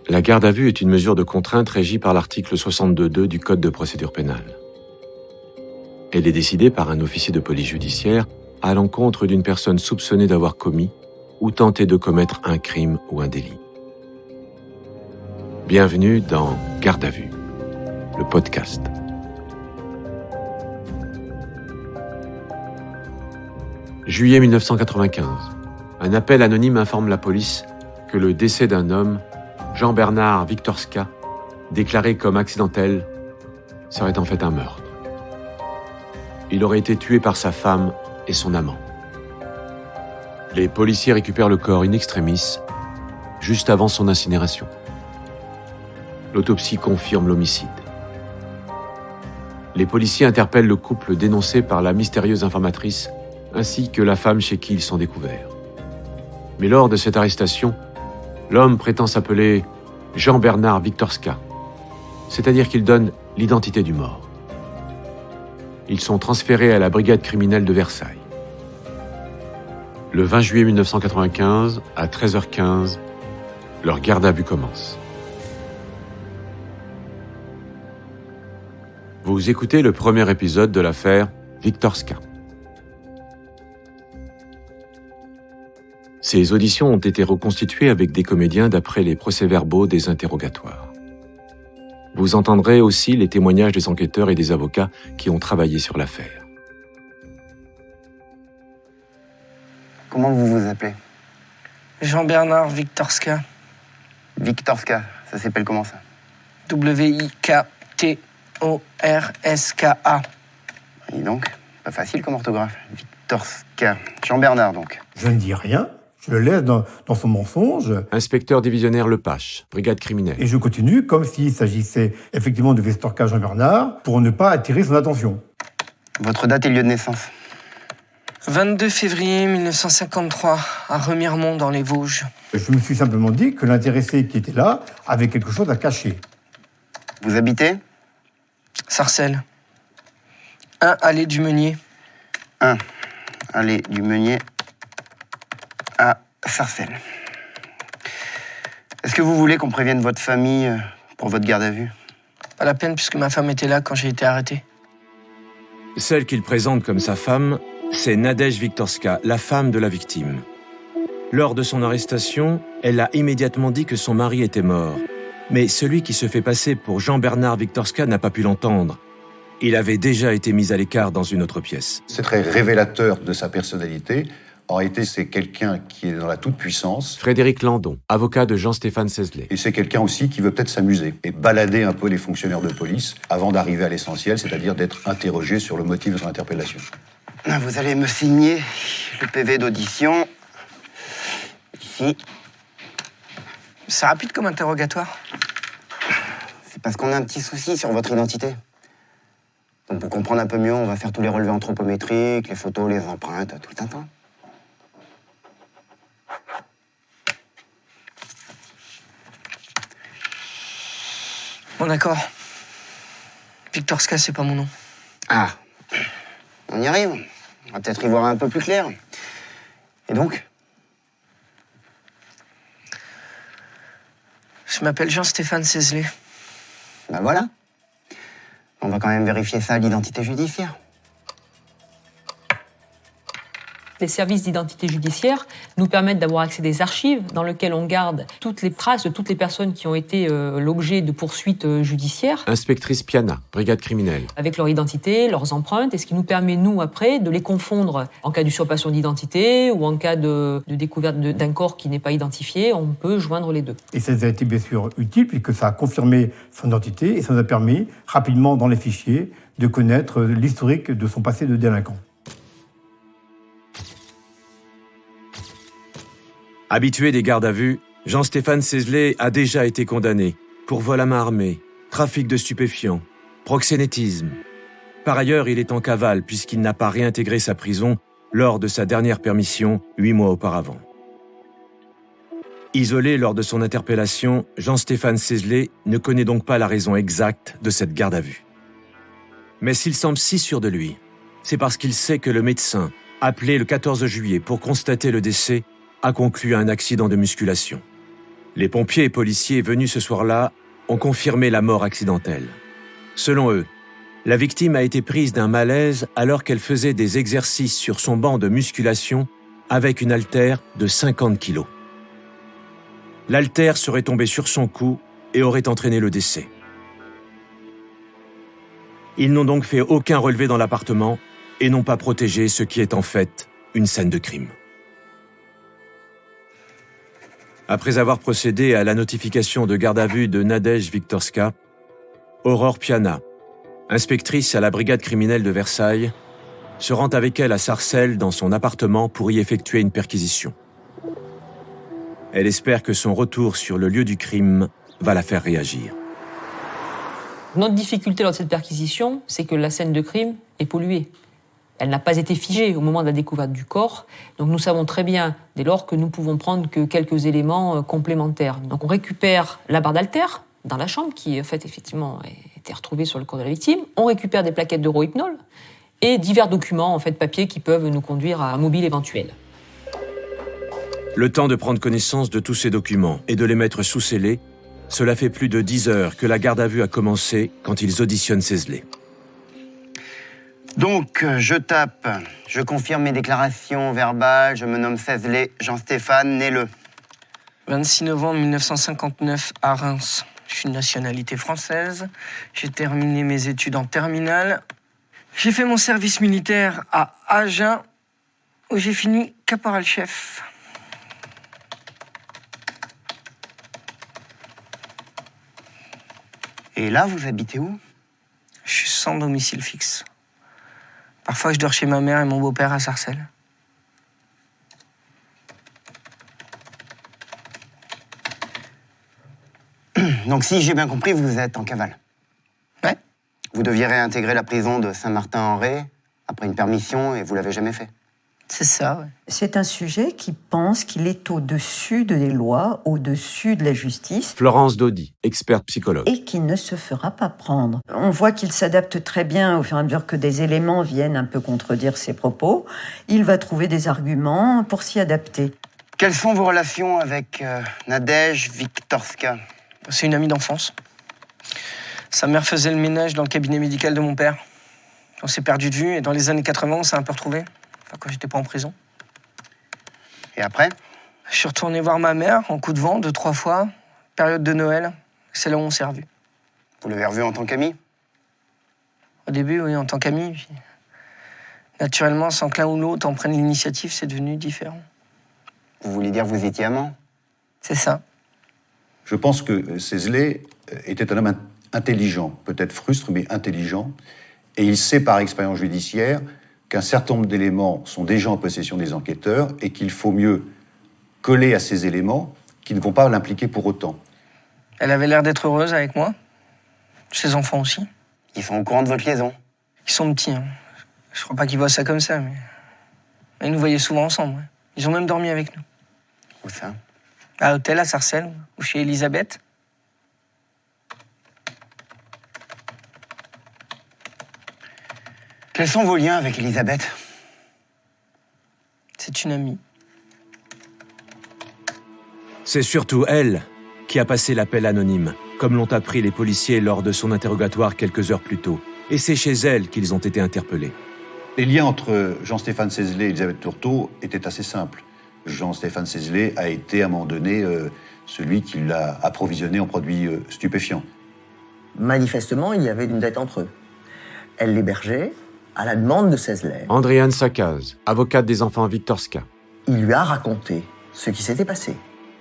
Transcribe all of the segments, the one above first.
La garde à vue est une mesure de contrainte régie par l'article 62.2 du Code de procédure pénale. Elle est décidée par un officier de police judiciaire à l'encontre d'une personne soupçonnée d'avoir commis ou tenté de commettre un crime ou un délit. Bienvenue dans Garde à vue, le podcast. Juillet 1995. Un appel anonyme informe la police que le décès d'un homme, Jean-Bernard Wiktorska, déclaré comme accidentel, serait en fait un meurtre. Il aurait été tué par sa femme et son amant. Les policiers récupèrent le corps in extremis, juste avant son incinération. L'autopsie confirme l'homicide. Les policiers interpellent le couple dénoncé par la mystérieuse informatrice, ainsi que la femme chez qui ils sont découverts. Mais lors de cette arrestation, l'homme prétend s'appeler Jean-Bernard Wiktorska, c'est-à-dire qu'il donne l'identité du mort. Ils sont transférés à la brigade criminelle de Versailles. Le 20 juillet 1995, à 13h15, leur garde à vue commence. Vous écoutez le premier épisode de l'affaire Wiktorska. Ces auditions ont été reconstituées avec des comédiens d'après les procès-verbaux des interrogatoires. Vous entendrez aussi les témoignages des enquêteurs et des avocats qui ont travaillé sur l'affaire. Comment vous vous appelez? Jean-Bernard Wiktorska. Wiktorska, ça s'appelle comment ça? W-I-K-T-O-R-S-K-A. Et donc, pas facile comme orthographe. Wiktorska. Jean-Bernard donc. Je ne dis rien, je le laisse dans son mensonge. Inspecteur divisionnaire Lepache, brigade criminelle. Et je continue comme s'il s'agissait effectivement de Wiktorska Jean-Bernard pour ne pas attirer son attention. Votre date et lieu de naissance? 22 février 1953, à Remiremont, dans les Vosges. Je me suis simplement dit que l'intéressé qui était là avait quelque chose à cacher. Vous habitez? Sarcelles. 1 allée du Meunier. 1 allée du Meunier à Sarcelles. Est-ce que vous voulez qu'on prévienne votre famille pour votre garde à vue? Pas la peine, puisque ma femme était là quand j'ai été arrêté. Celle qu'il présente comme sa femme, c'est Nadège Wiktorska, la femme de la victime. Lors de son arrestation, elle a immédiatement dit que son mari était mort. Mais celui qui se fait passer pour Jean-Bernard Wiktorska n'a pas pu l'entendre. Il avait déjà été mis à l'écart dans une autre pièce. C'est très révélateur de sa personnalité. En réalité, c'est quelqu'un qui est dans la toute-puissance. Frédéric Landon, avocat de Jean-Stéphane Sesley. Et c'est quelqu'un aussi qui veut peut-être s'amuser et balader un peu les fonctionnaires de police avant d'arriver à l'essentiel, c'est-à-dire d'être interrogé sur le motif de son interpellation. Vous allez me signer le PV d'audition. Ici. C'est rapide comme interrogatoire. C'est parce qu'on a un petit souci sur votre identité. Donc pour comprendre un peu mieux, on va faire tous les relevés anthropométriques, les photos, les empreintes, tout le tintin. Bon, d'accord. Wiktorska, c'est pas mon nom. Ah, on y arrive. On va peut-être y voir un peu plus clair. Et donc? Je m'appelle Jean-Stéphane Sesley. Ben voilà. On va quand même vérifier ça à l'identité judiciaire. Les services d'identité judiciaire nous permettent d'avoir accès à des archives dans lesquelles on garde toutes les traces de toutes les personnes qui ont été l'objet de poursuites judiciaires. Inspectrice Piana, brigade criminelle. Avec leur identité, leurs empreintes, et ce qui nous permet, nous, après, de les confondre en cas d'usurpation d'identité ou en cas de découverte d'un corps qui n'est pas identifié, on peut joindre les deux. Et ça a été bien sûr utile puisque ça a confirmé son identité et ça nous a permis, rapidement dans les fichiers, de connaître l'historique de son passé de délinquant. Habitué des gardes à vue, Jean-Stéphane Sesley a déjà été condamné pour vol à main armée, trafic de stupéfiants, proxénétisme. Par ailleurs, il est en cavale puisqu'il n'a pas réintégré sa prison lors de sa dernière permission 8 mois auparavant. Isolé lors de son interpellation, Jean-Stéphane Sesley ne connaît donc pas la raison exacte de cette garde à vue. Mais s'il semble si sûr de lui, c'est parce qu'il sait que le médecin, appelé le 14 juillet pour constater le décès, a conclu à un accident de musculation. Les pompiers et policiers venus ce soir-là ont confirmé la mort accidentelle. Selon eux, la victime a été prise d'un malaise alors qu'elle faisait des exercices sur son banc de musculation avec une haltère de 50 kilos. L'haltère serait tombée sur son cou et aurait entraîné le décès. Ils n'ont donc fait aucun relevé dans l'appartement et n'ont pas protégé ce qui est en fait une scène de crime. Après avoir procédé à la notification de garde à vue de Nadège Wiktorska, Aurore Piana, inspectrice à la brigade criminelle de Versailles, se rend avec elle à Sarcelles dans son appartement pour y effectuer une perquisition. Elle espère que son retour sur le lieu du crime va la faire réagir. Notre difficulté lors de cette perquisition, c'est que la scène de crime est polluée. Elle n'a pas été figée au moment de la découverte du corps, donc nous savons très bien, dès lors, que nous pouvons prendre que quelques éléments complémentaires. Donc on récupère la barre d'haltère dans la chambre, qui en fait effectivement a été retrouvée sur le corps de la victime. On récupère des plaquettes de Rohypnol et divers documents, en fait papier, qui peuvent nous conduire à un mobile éventuel. Le temps de prendre connaissance de tous ces documents et de les mettre sous scellé, cela fait plus de 10 heures que la garde à vue a commencé quand ils auditionnent Cézelet. Donc, je tape, je confirme mes déclarations verbales, je me nomme Cézelet Jean-Stéphane, né le 26 novembre 1959 à Reims. Je suis de nationalité française. J'ai terminé mes études en terminale. J'ai fait mon service militaire à Agen, où j'ai fini caporal-chef. Et là, vous habitez où? Je suis sans domicile fixe. Parfois, je dors chez ma mère et mon beau-père à Sarcelles. Donc, si j'ai bien compris, vous êtes en cavale. Ouais. Vous deviez réintégrer la prison de Saint-Martin-en-Ré après une permission et vous l'avez jamais fait. C'est ça, ouais. C'est un sujet qui pense qu'il est au-dessus des lois, au-dessus de la justice. Florence Daudy, experte psychologue. Et qui ne se fera pas prendre. On voit qu'il s'adapte très bien au fur et à mesure que des éléments viennent un peu contredire ses propos. Il va trouver des arguments pour s'y adapter. Quelles sont vos relations avec Nadège Wiktorska? C'est une amie d'enfance. Sa mère faisait le ménage dans le cabinet médical de mon père. On s'est perdu de vue et dans les années 80, on s'est un peu retrouvés. Enfin, quand j'étais pas en prison. Et après? Je suis retourné voir ma mère en coup de vent 2-3 fois. Période de Noël. C'est là où on s'est revus. Vous l'avez revu en tant qu'ami? Au début, oui, en tant qu'ami. Puis, naturellement, sans que l'un ou l'autre en prenne l'initiative, c'est devenu différent. Vous voulez dire que vous étiez amant? C'est ça. Je pense que Cézelet était un homme intelligent, peut-être frustre, mais intelligent. Et il sait par expérience judiciaire qu'un certain nombre d'éléments sont déjà en possession des enquêteurs et qu'il faut mieux coller à ces éléments qui ne vont pas l'impliquer pour autant. Elle avait l'air d'être heureuse avec moi. Ses enfants aussi. Ils sont au courant de votre liaison? Ils sont petits. Hein. Je crois pas qu'ils voient ça comme ça, mais... Ils nous voyaient souvent ensemble. Ouais. Ils ont même dormi avec nous. Où ça? À l'hôtel, à Sarcelles, ou chez Elisabeth. Quels sont vos liens avec Elisabeth? C'est une amie. C'est surtout elle qui a passé l'appel anonyme, comme l'ont appris les policiers lors de son interrogatoire quelques heures plus tôt. Et c'est chez elle qu'ils ont été interpellés. Les liens entre Jean-Stéphane Cézelet et Elisabeth Tourteau étaient assez simples. Jean-Stéphane Cézelet a été, à un moment donné, celui qui l'a approvisionné en produits stupéfiants. Manifestement, il y avait une dette entre eux. Elle l'hébergeait à la demande de Cézelet. Andréane Sakaz, avocate des enfants Wiktorska. Il lui a raconté ce qui s'était passé.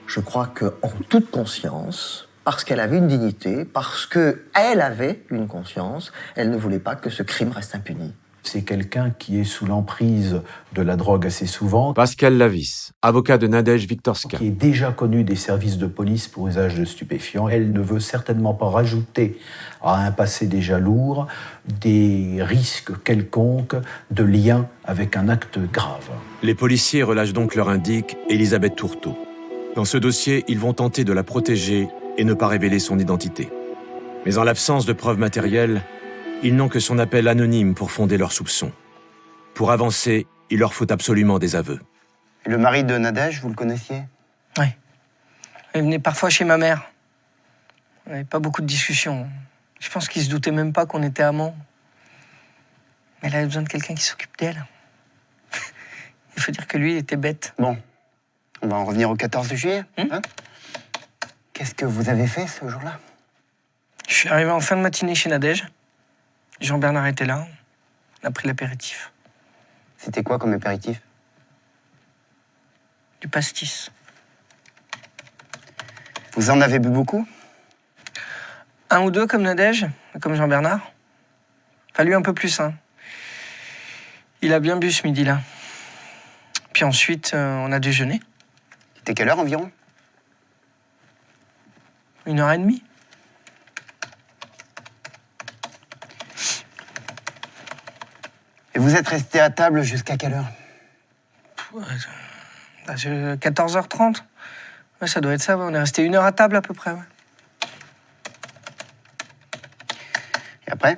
Je crois qu'en toute conscience, parce qu'elle avait une dignité, parce qu'elle avait une conscience, elle ne voulait pas que ce crime reste impuni. C'est quelqu'un qui est sous l'emprise de la drogue assez souvent. Pascal Lavis, avocat de Nadège Wiktorska. Qui est déjà connu des services de police pour usage de stupéfiants. Elle ne veut certainement pas rajouter à un passé déjà lourd des risques quelconques de lien avec un acte grave. Les policiers relâchent donc leur indique Elisabeth Tourteau. Dans ce dossier, ils vont tenter de la protéger et ne pas révéler son identité. Mais en l'absence de preuves matérielles, ils n'ont que son appel anonyme pour fonder leurs soupçons. Pour avancer, il leur faut absolument des aveux. Et le mari de Nadège, vous le connaissiez? Oui. Il venait parfois chez ma mère. On n'avait pas beaucoup de discussions. Je pense qu'il se doutait même pas qu'on était amants. Mais elle avait besoin de quelqu'un qui s'occupe d'elle. Il faut dire que lui, il était bête. Bon, on va en revenir au 14 juillet. Hein? Qu'est-ce que vous avez fait ce jour-là? Je suis arrivé en fin de matinée chez Nadège. Jean-Bernard était là. On a pris l'apéritif. C'était quoi comme apéritif? Du pastis. Vous en avez bu beaucoup? Un ou deux comme Nadège, comme Jean-Bernard. Enfin, lui un peu plus, hein. Il a bien bu ce midi-là. Puis ensuite, on a déjeuné. C'était quelle heure environ? 1h30. Et vous êtes resté à table jusqu'à quelle heure? 14h30. Ouais, ça doit être ça, ouais. On est resté 1 heure à table à peu près, ouais. Et après?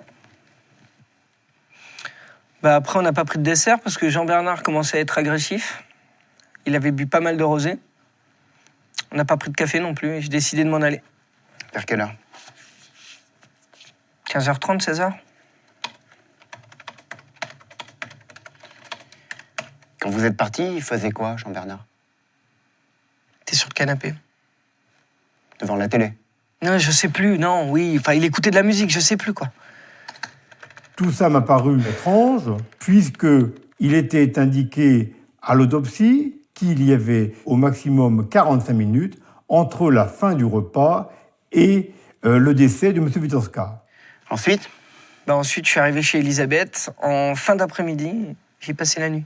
Après, on n'a pas pris de dessert parce que Jean-Bernard commençait à être agressif. Il avait bu pas mal de rosé. On n'a pas pris de café non plus et j'ai décidé de m'en aller. Vers quelle heure? 15h30, 16h. Quand vous êtes parti, il faisait quoi, Jean-Bernard? T'es sur le canapé. Devant la télé? Non, je sais plus, non, oui. Enfin, il écoutait de la musique, je sais plus, quoi. Tout ça m'a paru étrange, puisqu'il était indiqué à l'autopsie qu'il y avait au maximum 45 minutes entre la fin du repas et le décès de M. Witkowska. Ensuite? Ensuite, je suis arrivé chez Elisabeth en fin d'après-midi. J'ai passé la nuit.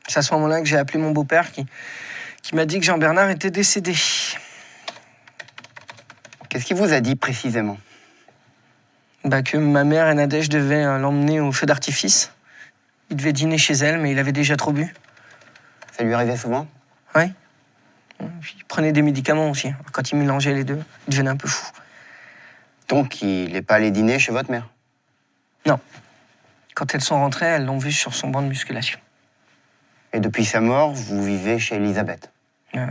C'est à ce moment-là que j'ai appelé mon beau-père qui m'a dit que Jean-Bernard était décédé. Qu'est-ce qu'il vous a dit précisément? Que ma mère et Nadège devaient l'emmener au feu d'artifice. Il devait dîner chez elle, mais il avait déjà trop bu. Ça lui arrivait souvent? Oui. Il prenait des médicaments aussi. Quand il mélangeait les deux, il devenait un peu fou. Donc, il n'est pas allé dîner chez votre mère? Non. Quand elles sont rentrées, elles l'ont vu sur son banc de musculation. Et depuis sa mort, vous vivez chez Elisabeth? Oui.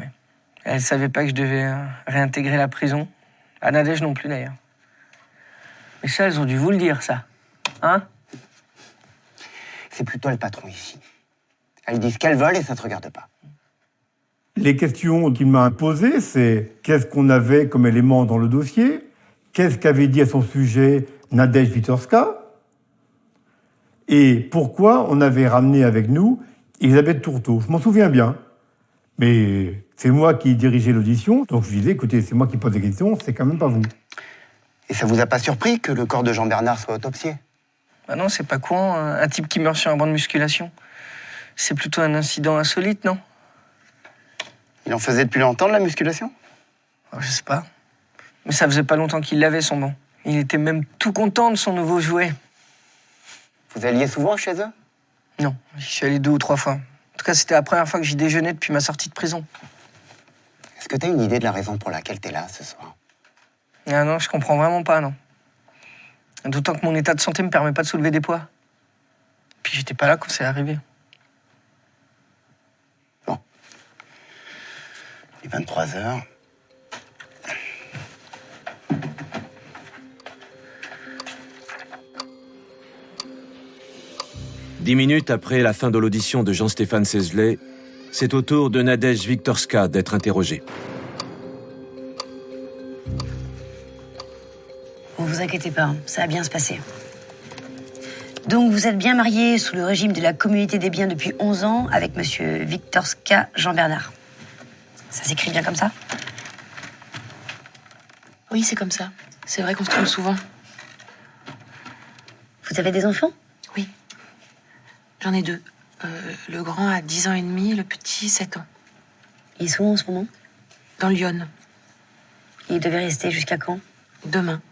Elle ne savait pas que je devais réintégrer la prison. À Nadège non plus, d'ailleurs. Mais ça, elles ont dû vous le dire, ça. Hein? C'est plutôt le patron ici. Elles disent qu'elles veulent et ça ne te regarde pas. Les questions qu'il m'a posées, c'est qu'est-ce qu'on avait comme élément dans le dossier? Qu'est-ce qu'avait dit à son sujet Nadège Witkowska? Et pourquoi on avait ramené avec nous Elisabeth Tourteau? Je m'en souviens bien. Mais c'est moi qui dirigeais l'audition, donc je disais, écoutez, c'est moi qui pose des questions, c'est quand même pas vous. Et ça vous a pas surpris que le corps de Jean-Bernard soit autopsié? Non, c'est pas con, un type qui meurt sur un banc de musculation. C'est plutôt un incident insolite, non? Il en faisait depuis longtemps de la musculation? Je sais pas. Mais ça faisait pas longtemps qu'il l'avait, son banc. Il était même tout content de son nouveau jouet. Vous alliez souvent chez eux? Non, j'y suis allé 2 ou 3 fois. En tout cas, c'était la première fois que j'y déjeunais depuis ma sortie de prison. Est-ce que tu as une idée de la raison pour laquelle tu es là ce soir? Ah non, je comprends vraiment pas, non. D'autant que mon état de santé me permet pas de soulever des poids. Puis j'étais pas là quand c'est arrivé. Bon. Il est 23h. Dix minutes après la fin de l'audition de Jean-Stéphane Sesley, c'est au tour de Nadège Witkowska d'être interrogée. Ne vous inquiétez pas, ça va bien se passer. Donc vous êtes bien marié sous le régime de la communauté des biens depuis 11 ans avec monsieur Witkowska Jean-Bernard. Ça s'écrit bien comme ça? Oui, c'est comme ça. C'est vrai qu'on se trompe souvent. Vous avez des enfants? Oui. J'en ai 2. Le grand a 10 ans et demi, le petit 7 ans. Ils sont où en ce moment? Dans Lyon. Ils devaient rester jusqu'à quand? Demain.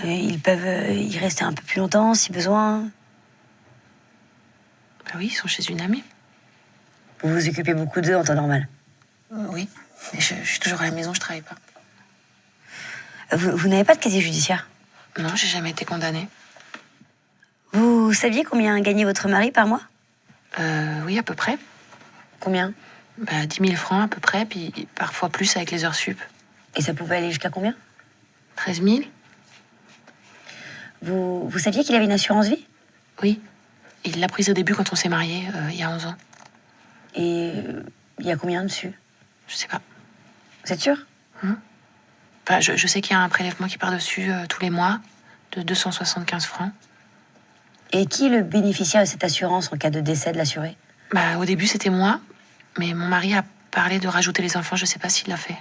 Ils peuvent y rester un peu plus longtemps, si besoin. Oui, ils sont chez une amie. Vous vous occupez beaucoup d'eux en temps normal? Oui, mais je suis toujours à la maison, je travaille pas. Vous n'avez pas de casier judiciaire? Non, j'ai jamais été condamnée. Vous saviez combien gagnait votre mari par mois? Oui, à peu près. Combien? 10 000 francs à peu près, puis parfois plus avec les heures sup. Et ça pouvait aller jusqu'à combien? 13 000. Vous saviez qu'il avait une assurance vie? Oui. Il l'a prise au début quand on s'est mariés, il y a 11 ans. Et il y a combien dessus? Je sais pas. Vous êtes sûr? Enfin, je sais qu'il y a un prélèvement qui part dessus tous les mois, de 275 francs. Et qui est le bénéficiaire de cette assurance en cas de décès de l'assuré? Au début, c'était moi, mais mon mari a parlé de rajouter les enfants, je sais pas s'il l'a fait.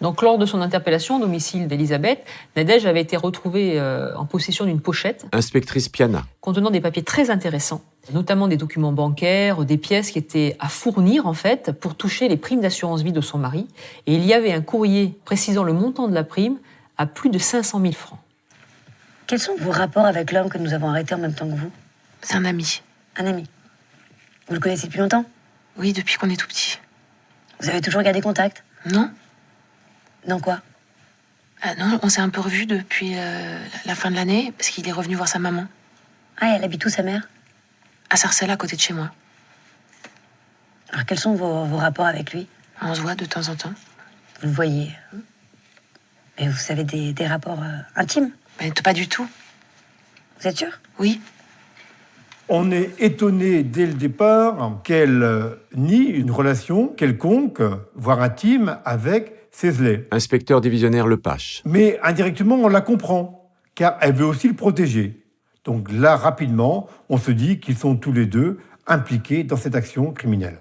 Donc, lors de son interpellation au domicile d'Elisabeth, Nadège avait été retrouvée en possession d'une pochette. Inspectrice Piana. Contenant des papiers très intéressants, notamment des documents bancaires, des pièces qui étaient à fournir, en fait, pour toucher les primes d'assurance vie de son mari. Et il y avait un courrier précisant le montant de la prime à plus de 500 000 francs. Quels sont vos rapports avec l'homme que nous avons arrêté en même temps que vous? C'est un ami. Un ami. Vous le connaissez depuis longtemps? Oui, depuis qu'on est tout petit. Vous avez toujours gardé contact? Non. Dans quoi? Non, on s'est un peu revus depuis la fin de l'année, parce qu'il est revenu voir sa maman. Ah, et elle habite où, sa mère? À Sarcelles, à côté de chez moi. Alors, quels sont vos rapports avec lui? On se voit de temps en temps. Vous le voyez. Mais vous avez des rapports intimes? Pas du tout. Vous êtes sûr? Oui. On est étonné dès le départ qu'elle nie une relation quelconque, voire intime, avec Cézelet. Inspecteur divisionnaire Lepache. Mais indirectement, on la comprend, car elle veut aussi le protéger. Donc là, rapidement, on se dit qu'ils sont tous les deux impliqués dans cette action criminelle.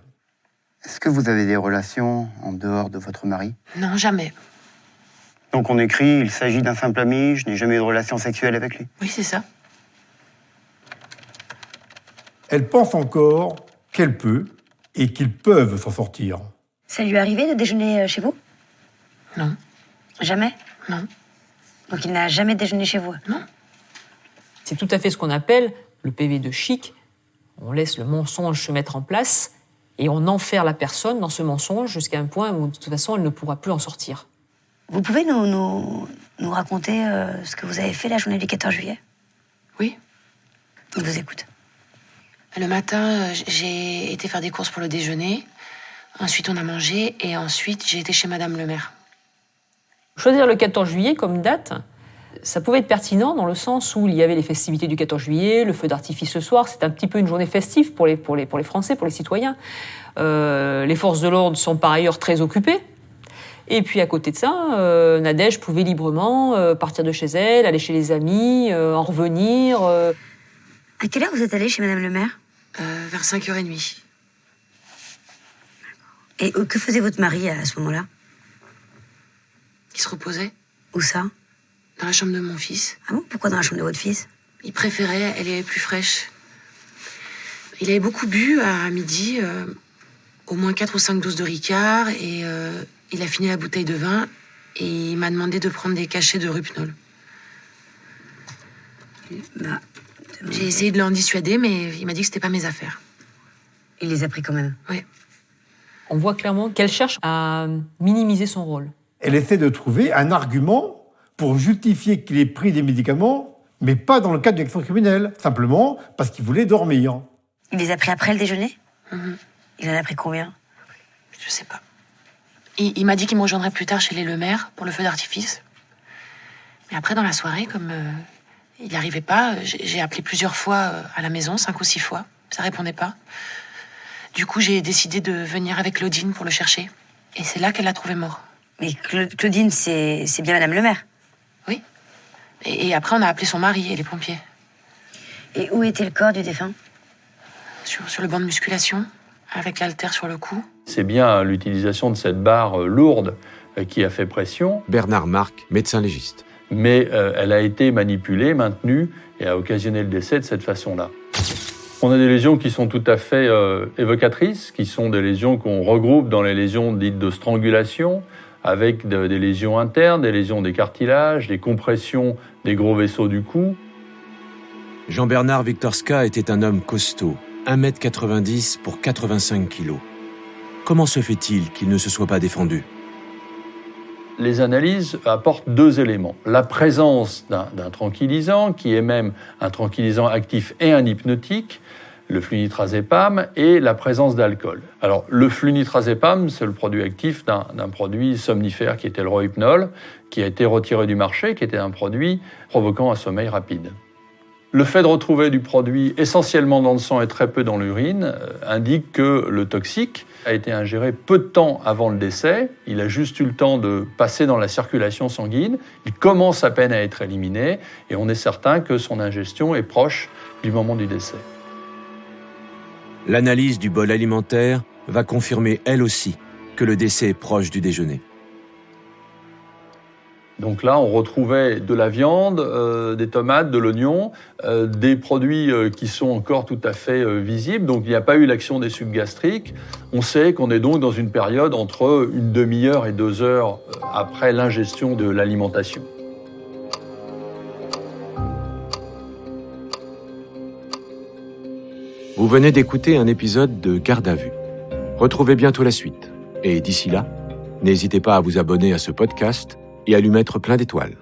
Est-ce que vous avez des relations en dehors de votre mari? Non, jamais. Donc on écrit, il s'agit d'un simple ami, je n'ai jamais eu de relation sexuelle avec lui. Oui, c'est ça. Elle pense encore qu'elle peut et qu'ils peuvent s'en sortir. Ça lui est arrivé de déjeuner chez vous? Non. Jamais? Non. Donc il n'a jamais déjeuné chez vous? Non. C'est tout à fait ce qu'on appelle le PV de chic. On laisse le mensonge se mettre en place et on enferme la personne dans ce mensonge jusqu'à un point où, de toute façon, elle ne pourra plus en sortir. Vous pouvez nous raconter ce que vous avez fait la journée du 14 juillet? Oui. Je vous écoute. Le matin, j'ai été faire des courses pour le déjeuner. Ensuite, on a mangé. Et ensuite, j'ai été chez Madame le maire. Choisir le 14 juillet comme date, ça pouvait être pertinent dans le sens où il y avait les festivités du 14 juillet, le feu d'artifice ce soir. C'est un petit peu une journée festive pour les Français, pour les citoyens. Les forces de l'ordre sont par ailleurs très occupées. Et puis à côté de ça, Nadège pouvait librement partir de chez elle, aller chez les amis, en revenir. À quelle heure vous êtes allé chez Madame le maire? Vers 5h30. Et que faisait votre mari à ce moment-là? Qui se reposait. Où ça? Dans la chambre de mon fils. Ah bon? Pourquoi dans la chambre de votre fils? Il préférait, elle est plus fraîche. Il avait beaucoup bu à midi, au moins 4 ou 5 doses de Ricard, et il a fini la bouteille de vin, et il m'a demandé de prendre des cachets de Rupnol. J'ai essayé de l'en dissuader, mais il m'a dit que c'était pas mes affaires. Il les a pris quand même? Oui. On voit clairement qu'elle cherche à minimiser son rôle. Elle essaie de trouver un argument pour justifier qu'il ait pris des médicaments, mais pas dans le cadre d'une action criminelle, simplement parce qu'il voulait dormir. Il les a pris après le déjeuner? Il en a pris combien? Je sais pas. Il m'a dit qu'il me rejoindrait plus tard chez les Lemaire pour le feu d'artifice. Mais après, dans la soirée, comme il n'y arrivait pas, j'ai appelé plusieurs fois à la maison, 5 ou 6 fois. Ça répondait pas. Du coup, j'ai décidé de venir avec Claudine pour le chercher. Et c'est là qu'elle l'a trouvé mort. Mais Claudine, c'est bien Madame le maire? Oui. Et après, on a appelé son mari et les pompiers. Et où était le corps du défunt? Sur le banc de musculation, avec l'haltère sur le cou. C'est bien l'utilisation de cette barre lourde qui a fait pression. Bernard Marc, médecin légiste. Mais elle a été manipulée, maintenue et a occasionné le décès de cette façon-là. On a des lésions qui sont tout à fait évocatrices, qui sont des lésions qu'on regroupe dans les lésions dites de strangulation, avec des lésions internes, des lésions des cartilages, des compressions des gros vaisseaux du cou. Jean-Bernard Wiktorska était un homme costaud, 1m90 pour 85 kg. Comment se fait-il qu'il ne se soit pas défendu? Les analyses apportent 2 éléments. La présence d'un tranquillisant, qui est même un tranquillisant actif et un hypnotique, le flunitrazépam et la présence d'alcool. Alors, le flunitrazépam, c'est le produit actif d'un produit somnifère qui était le rohypnol, qui a été retiré du marché, qui était un produit provoquant un sommeil rapide. Le fait de retrouver du produit essentiellement dans le sang et très peu dans l'urine indique que le toxique a été ingéré peu de temps avant le décès. Il a juste eu le temps de passer dans la circulation sanguine. Il commence à peine à être éliminé et on est certain que son ingestion est proche du moment du décès. L'analyse du bol alimentaire va confirmer elle aussi que le décès est proche du déjeuner. Donc là, on retrouvait de la viande, des tomates, de l'oignon, des produits qui sont encore tout à fait visibles. Donc il n'y a pas eu l'action des sucs gastriques. On sait qu'on est donc dans une période entre une demi-heure et 2 heures après l'ingestion de l'alimentation. Vous venez d'écouter un épisode de Garde à vue. Retrouvez bientôt la suite. Et d'ici là, n'hésitez pas à vous abonner à ce podcast et à lui mettre plein d'étoiles.